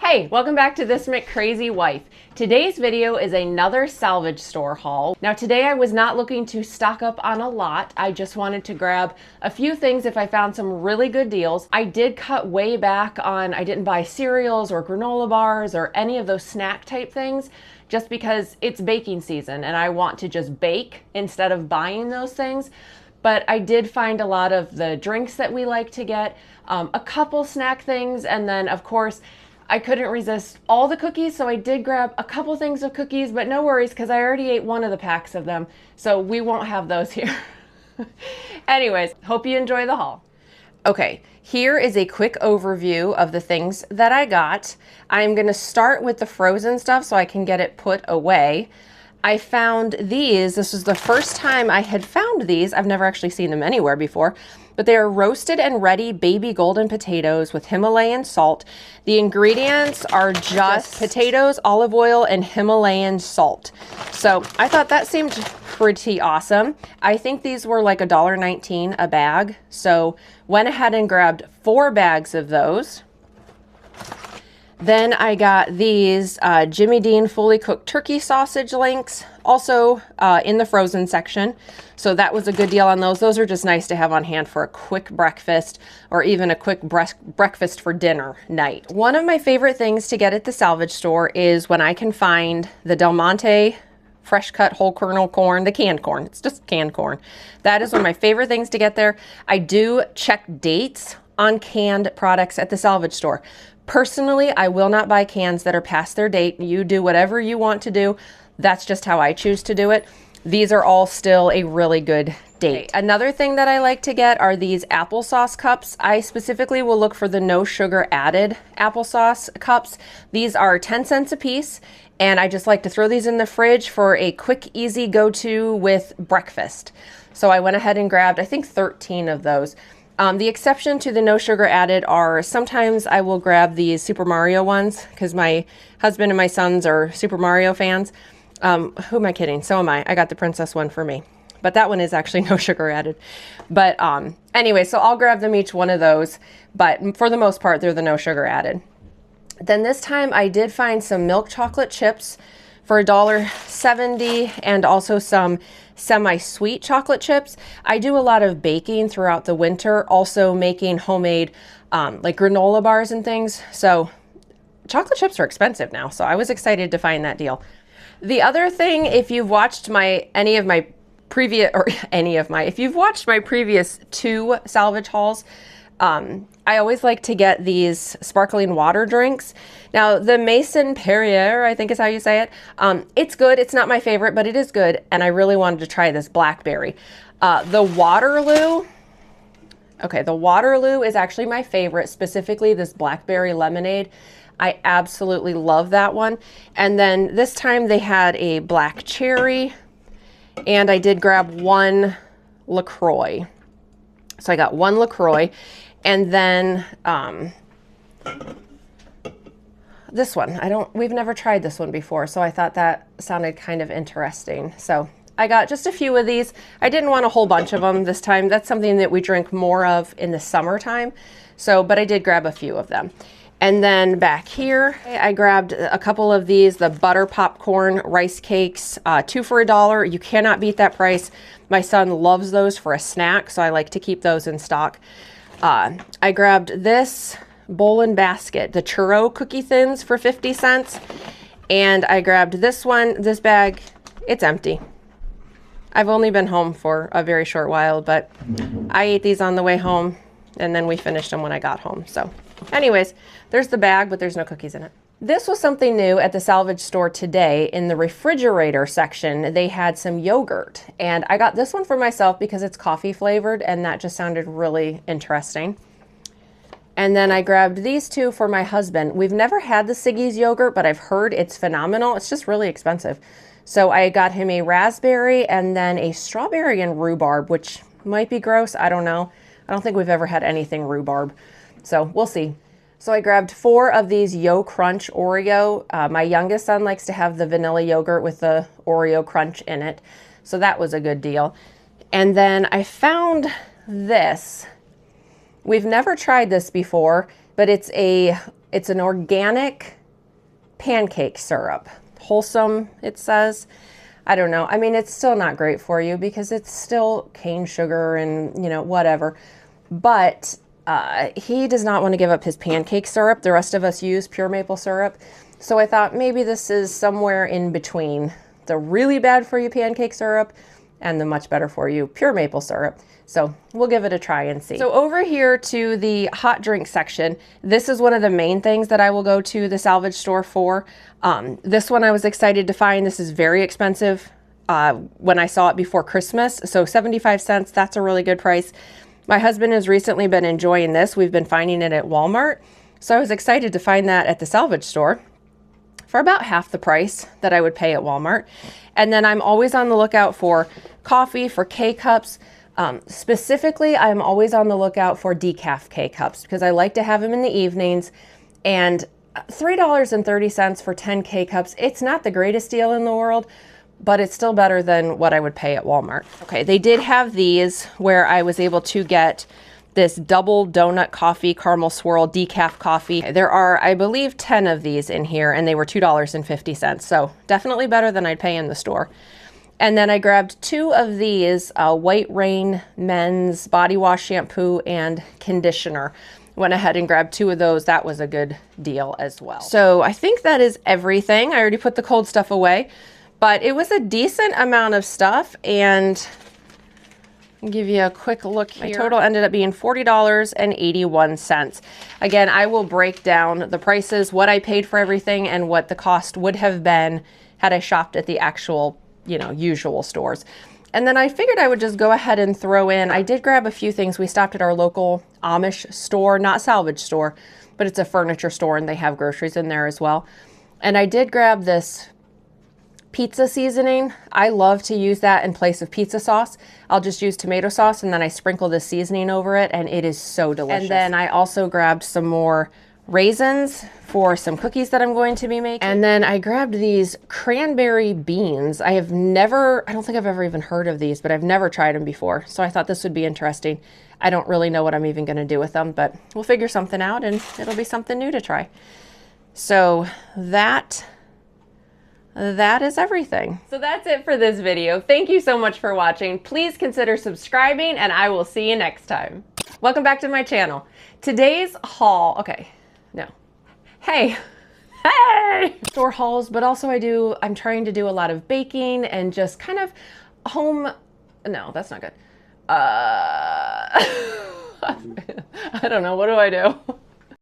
Hey, welcome back to This McCrazy Wife. Today's video is another Salvage store haul. Now today I was not looking to stock up on a lot. I just wanted to grab a few things if I found some really good deals. I did cut way back on, I didn't buy cereals or granola bars or any of those snack type things just because it's baking season and I want to just bake instead of buying those things. But I did find a lot of the drinks that we like to get, a couple snack things, and then of course I couldn't resist all the cookies, so I did grab a couple things of cookies, but no worries because I already ate one of the packs of them, so we won't have those here. Anyways, hope you enjoy the haul. Okay, here is a quick overview of the things that I got. I'm going to start with the frozen stuff so I can get it put away. I found these. This was the first time I had found these. I've never actually seen them anywhere before, but they are roasted and ready baby golden potatoes with Himalayan salt. The ingredients are just potatoes, olive oil, and Himalayan salt. So I thought that seemed pretty awesome. I think these were like $1.19 a bag. So went ahead and grabbed 4 bags of those. Then I got these Jimmy Dean fully cooked turkey sausage links, also in the frozen section. So that was a good deal on those. Those are just nice to have on hand for a quick breakfast or even a quick breakfast for dinner night. One of my favorite things to get at the Salvage store is when I can find the Del Monte fresh cut whole kernel corn, the canned corn. It's just canned corn. That is one of my favorite things to get there. I do check dates on canned products at the Salvage store. Personally, I will not buy cans that are past their date. You do whatever you want to do. That's just how I choose to do it. These are all still a really good date. Another thing that I like to get are these applesauce cups. I specifically will look for the no sugar added applesauce cups. These are 10 cents a piece, and I just like to throw these in the fridge for a quick, easy go-to with breakfast. So I went ahead and grabbed, I think, 13 of those. The exception to the no sugar added are sometimes I will grab these Super Mario ones because my husband and my sons are Super Mario fans. Who am I kidding? So am I. I got the princess one for me, but that one is actually no sugar added. But anyway, so I'll grab them each one of those, but for the most part, they're the no sugar added. Then this time I did find some milk chocolate chips for $1.70 and also some semi-sweet chocolate chips. I do a lot of baking throughout the winter, also making homemade like granola bars and things. So chocolate chips are expensive now, so I was excited to find that deal. The other thing, if you've watched if you've watched my previous 2 Salvage hauls, I always like to get these sparkling water drinks. Now, the Maison Perrier, I think is how you say it, it's good. It's not my favorite, but it is good, and I really wanted to try this blackberry. The Waterloo is actually my favorite, specifically this blackberry lemonade. I absolutely love that one. And then this time they had a black cherry, and I did grab 1 LaCroix. So I got 1 LaCroix. And then this one, we've never tried this one before, so I thought that sounded kind of interesting. So I got just a few of these. I didn't want a whole bunch of them this time. That's something that we drink more of in the summertime. But I did grab a few of them. And then back here, I grabbed a couple of these, the butter popcorn rice cakes, 2 for $1. You cannot beat that price. My son loves those for a snack, so I like to keep those in stock. I grabbed this bowl and basket, the churro cookie thins for 50 cents. And I grabbed this bag. It's empty. I've only been home for a very short while, but I ate these on the way home and then we finished them when I got home. So anyways, there's the bag, but there's no cookies in it. This was something new at the Salvage store today. In the refrigerator section, they had some yogurt, and I got this one for myself because it's coffee flavored, and that just sounded really interesting. And then I grabbed these 2 for my husband. We've never had the Siggi's yogurt, but I've heard it's phenomenal. It's just really expensive. So I got him a raspberry and then a strawberry and rhubarb, which might be gross. I don't know. I don't think we've ever had anything rhubarb, so we'll see. So I grabbed 4 of these Yo Crunch Oreo. My youngest son likes to have the vanilla yogurt with the Oreo crunch in it. So that was a good deal. And then I found this. We've never tried this before, but it's It's an organic pancake syrup. Wholesome, it says. I don't know. I mean, it's still not great for you because it's still cane sugar and, you know, whatever. But he does not want to give up his pancake syrup. The rest of us use pure maple syrup. So I thought maybe this is somewhere in between the really bad for you pancake syrup and the much better for you pure maple syrup. So we'll give it a try and see. So over here to the hot drink section, this is one of the main things that I will go to the Salvage store for. This one I was excited to find. This is very expensive when I saw it before Christmas. So 75 cents, that's a really good price. My husband has recently been enjoying this. We've been finding it at Walmart. So I was excited to find that at the Salvage store for about half the price that I would pay at Walmart. And then I'm always on the lookout for coffee, for K-cups. Specifically, I'm always on the lookout for decaf K-cups because I like to have them in the evenings. And $3.30 for 10 K-cups, it's not the greatest deal in the world, but it's still better than what I would pay at Walmart. Okay, they did have these where I was able to get this double donut coffee, caramel swirl, decaf coffee. There are, I believe, 10 of these in here, and they were $2.50. So definitely better than I'd pay in the store. And then I grabbed 2 of these White Rain men's body wash, shampoo, and conditioner. Went ahead and grabbed 2 of those. That was a good deal as well. So I think that is everything. I already put the cold stuff away, but it was a decent amount of stuff. And I'll give you a quick look here. My total ended up being $40.81. Again, I will break down the prices, what I paid for everything, and what the cost would have been had I shopped at the actual, you know, usual stores. And then I figured I would just go ahead and throw in, I did grab a few things. We stopped at our local Amish store, not Salvage store, but it's a furniture store and they have groceries in there as well. And I did grab this pizza seasoning. I love to use that in place of pizza sauce. I'll just use tomato sauce and then I sprinkle this seasoning over it and it is so delicious. And then I also grabbed some more raisins for some cookies that I'm going to be making. And then I grabbed these cranberry beans. I don't think I've ever even heard of these, but I've never tried them before. So I thought this would be interesting. I don't really know what I'm even going to do with them, but we'll figure something out and it'll be something new to try. So that is everything. So that's it for this video. Thank you so much for watching. Please consider subscribing and I will see you next time. Welcome back to my channel. Today's haul, okay. No. Hey. Store hauls, but also I'm trying to do a lot of baking and just kind of home, no, that's not good. I don't know, what do I do?